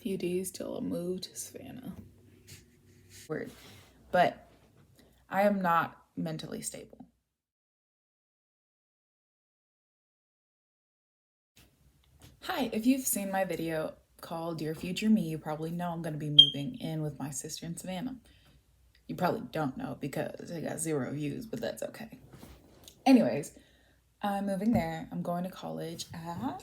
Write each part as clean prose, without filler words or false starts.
Few days till I move to Savannah. Word. But I am not mentally stable. Hi, if you've seen my video called Dear Future Me, you probably know I'm going to be moving in with my sister in Savannah. You probably don't know because it got 0 views, but that's okay. Anyways, I'm moving there. I'm going to college at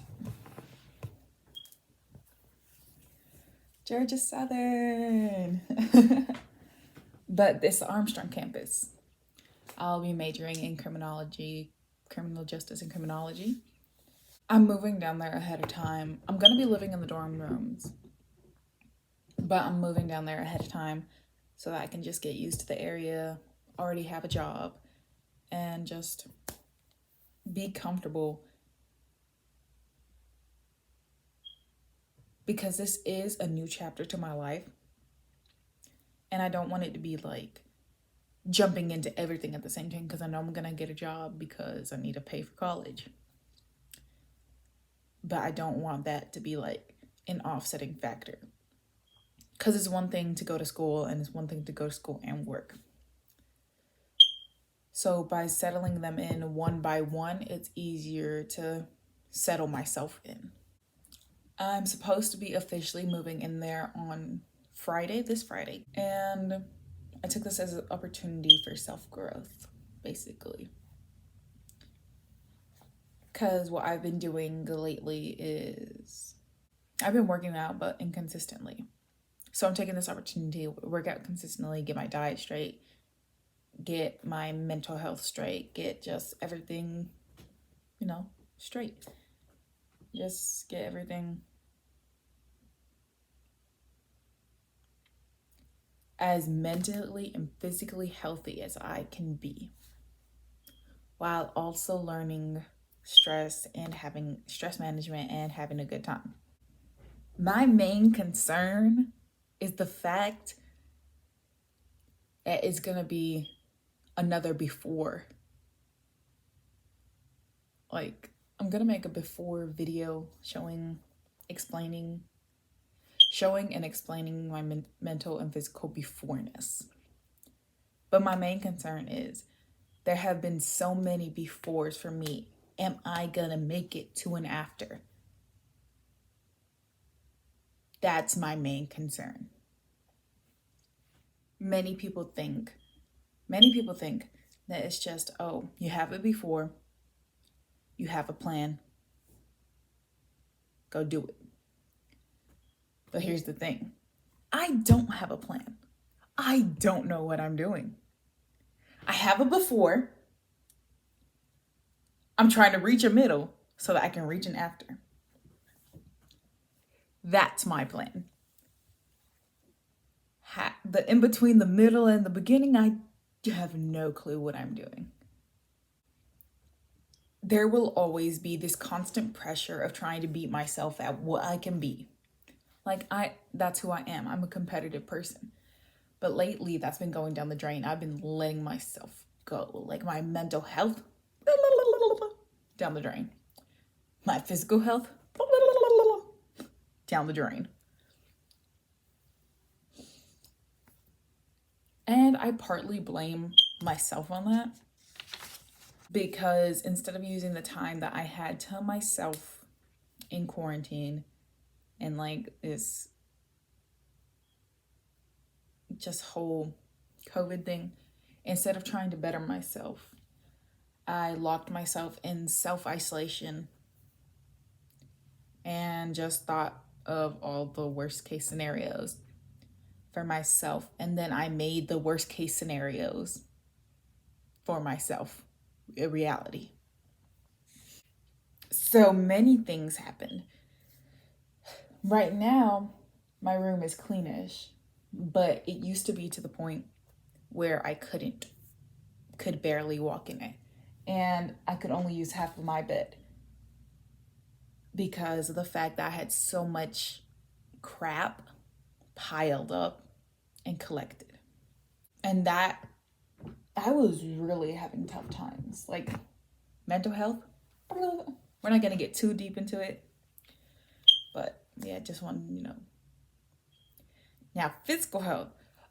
Georgia Southern. But it's the Armstrong campus. I'll be majoring in criminology, criminal justice and criminology. I'm moving down there ahead of time. I'm going to be living in the dorm rooms, but I'm moving down there ahead of time so that I can just get used to the area, already have a job, and just be comfortable. Because this is a new chapter to my life, and I don't want it to be like jumping into everything at the same time because I know I'm going to get a job because I need to pay for college. But I don't want that to be like an offsetting factor. Because it's one thing to go to school and it's one thing to go to school and work. So by settling them in one by one, it's easier to settle myself in. I'm supposed to be officially moving in there on Friday, this Friday. And I took this as an opportunity for self-growth, basically. Because what I've been doing lately is I've been working out, but inconsistently. So I'm taking this opportunity to work out consistently, get my diet straight, get my mental health straight, get just everything, straight. Just get everything as mentally and physically healthy as I can be, while also learning stress and having stress management and having a good time. My main concern is the fact that it's gonna be another before. Like, I'm gonna make a before video showing and explaining my mental and physical beforeness. But my main concern is there have been so many befores for me. Am I gonna make it to an after? That's my main concern. Many people think that it's just, oh, you have it before, you have a plan, go do it. But here's the thing. I don't have a plan. I don't know what I'm doing. I have a before. I'm trying to reach a middle so that I can reach an after. That's my plan. The in between the middle and the beginning, I have no clue what I'm doing. There will always be this constant pressure of trying to beat myself at what I can be. That's who I am. I'm a competitive person. But lately, that's been going down the drain. I've been letting myself go. Like my mental health, down the drain. My physical health, down the drain. And I partly blame myself on that because instead of using the time that I had to myself in quarantine and like this just whole COVID thing, instead of trying to better myself, I locked myself in self-isolation and just thought of all the worst case scenarios for myself. And then I made the worst case scenarios for myself a reality. So many things happened. Right now, my room is cleanish, but it used to be to the point where I could barely walk in it. And I could only use half of my bed because of the fact that I had so much crap piled up and collected. And that I was really having tough times. Like mental health, we're not gonna get too deep into it. But yeah, just want Now, physical health.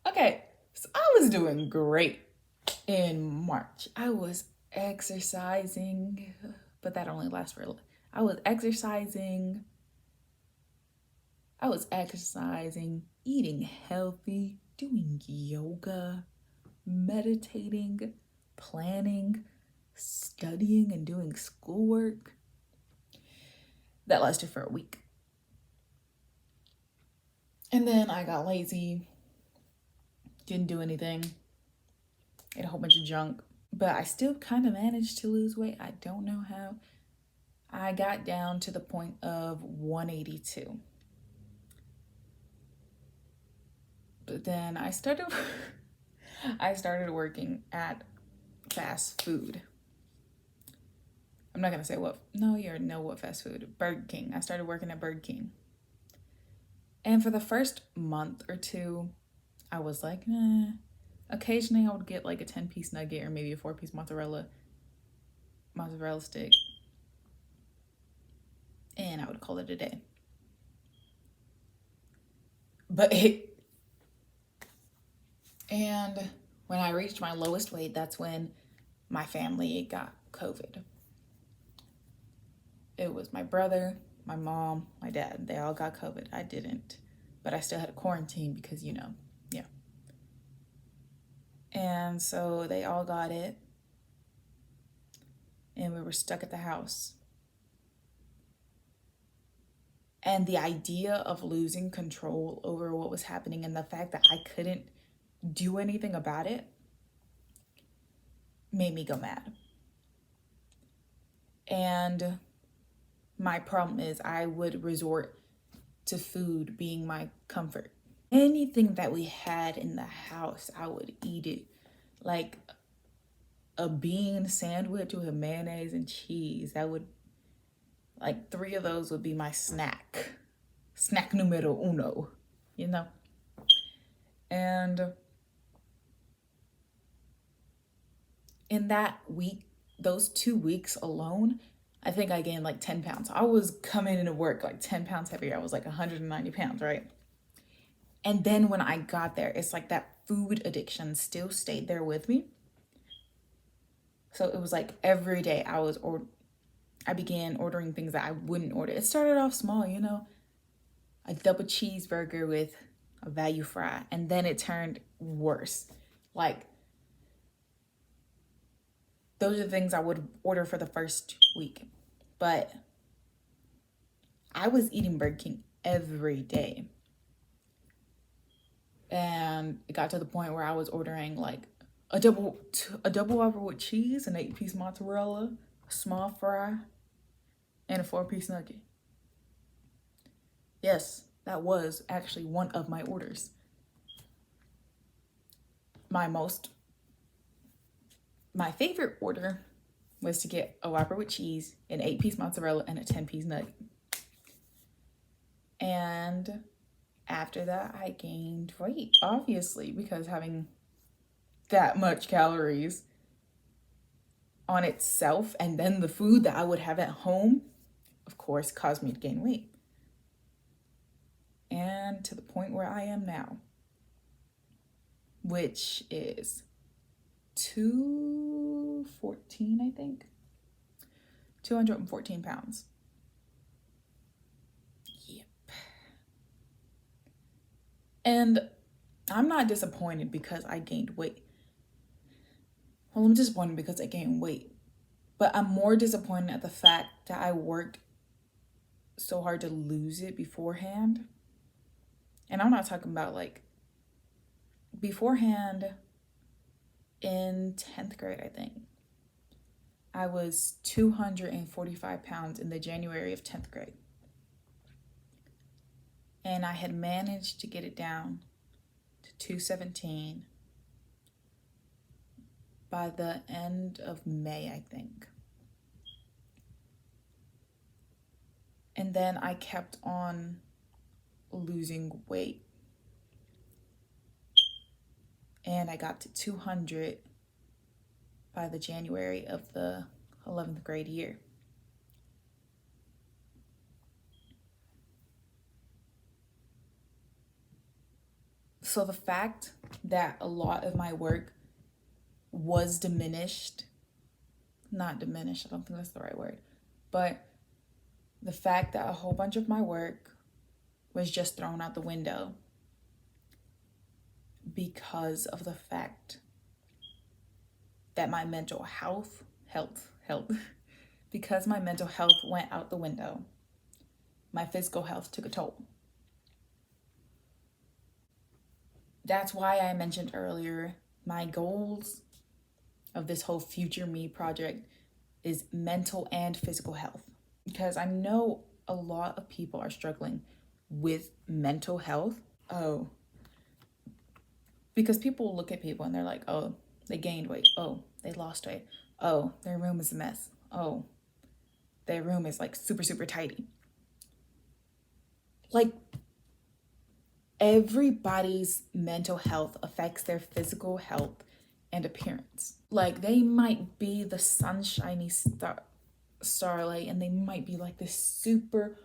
Okay, so I was doing great in March. I was exercising, but that only lasts for. I was exercising. I was exercising, eating healthy, doing yoga, meditating, planning, studying, and doing schoolwork. That lasted for a week. And then I got lazy, didn't do anything, ate a whole bunch of junk, but I still kind of managed to lose weight. I don't know how. I got down to the point of 182. But then I started I started working at fast food. I'm not gonna say what. No, you already know what fast food. Burger King. I started working at Burger King. And for the first month or two, I was like, occasionally I would get like a 10-piece nugget or maybe a 4-piece mozzarella stick. And I would call it a day. And when I reached my lowest weight, that's when my family got COVID. It was my brother, my mom, my dad. They all got COVID. I didn't. But I still had a quarantine because, yeah. And so they all got it. And we were stuck at the house. And the idea of losing control over what was happening and the fact that I couldn't do anything about it made me go mad. And my problem is I would resort to food being my comfort. Anything that we had in the house, I would eat it. Like a bean sandwich with mayonnaise and cheese. Like 3 of those would be my snack. Snack numero uno, And in that week, those 2 weeks alone, I think I gained like 10 pounds. I was coming into work like 10 pounds heavier. I was like 190 pounds, right? And then when I got there, it's like that food addiction still stayed there with me. So it was like every day I began ordering things that I wouldn't order. It started off small, a double cheeseburger with a value fry. And then it turned worse. Like, those are the things I would order for the first week. But I was eating Burger King every day. And it got to the point where I was ordering like a double whopper with cheese, an 8-piece mozzarella, a small fry, and a 4-piece nugget. Yes, that was actually one of my orders. My favorite order was to get a Whopper with cheese, an 8-piece mozzarella, and a 10-piece nugget. And after that, I gained weight, obviously, because having that much calories on itself and then the food that I would have at home, of course, caused me to gain weight. And to the point where I am now, which is 214, I think. 214 pounds. Yep. And I'm not disappointed because I gained weight. Well, I'm disappointed because I gained weight. But I'm more disappointed at the fact that I worked so hard to lose it beforehand. And I'm not talking about like beforehand in 10th grade, I think. I was 245 pounds in the January of 10th grade. And I had managed to get it down to 217 by the end of May, I think. And then I kept on losing weight. And I got to 200 by the January of the 11th grade year. So the fact that a lot of my work was diminished, not diminished, I don't think that's the right word, but the fact that a whole bunch of my work was just thrown out the window because of the fact that my mental health, because my mental health went out the window, my physical health took a toll. That's why I mentioned earlier, my goals of this whole Future Me project is mental and physical health. Because I know a lot of people are struggling with mental health. Oh, because people look at people and they're like, oh, they gained weight. Oh, they lost weight. Oh, their room is a mess. Oh, their room is like super, super tidy. Like, everybody's mental health affects their physical health and appearance. Like, they might be the sunshiny starlight and they might be like this super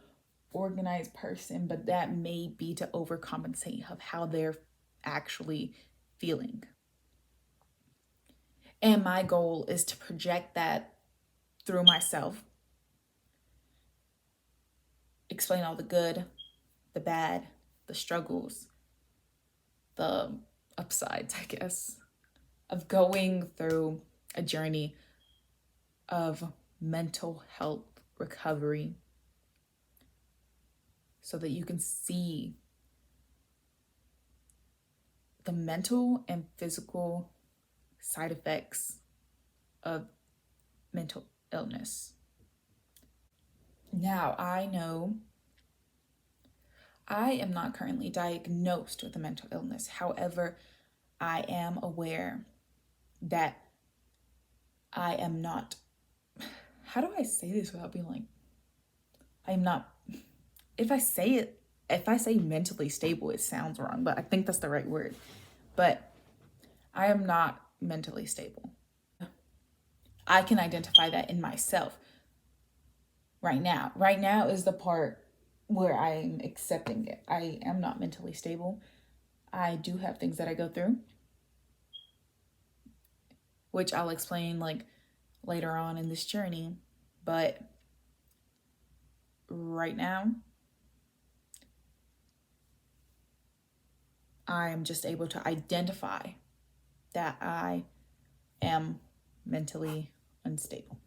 organized person, but that may be to overcompensate of how they're actually feeling. And my goal is to project that through myself, explain all the good, the bad, the struggles, the upsides, I guess, of going through a journey of mental health recovery so that you can see the mental and physical side effects of mental illness. Now, I know I am not currently diagnosed with a mental illness. However, I am aware that I am not, how do I say this without being like, I'm not, if I say mentally stable, it sounds wrong, but I think that's the right word. But I am not mentally stable. I can identify that in myself right now. Right now is the part where I'm accepting it. I am not mentally stable. I do have things that I go through, which I'll explain like later on in this journey. But right now, I'm just able to identify that I am mentally unstable.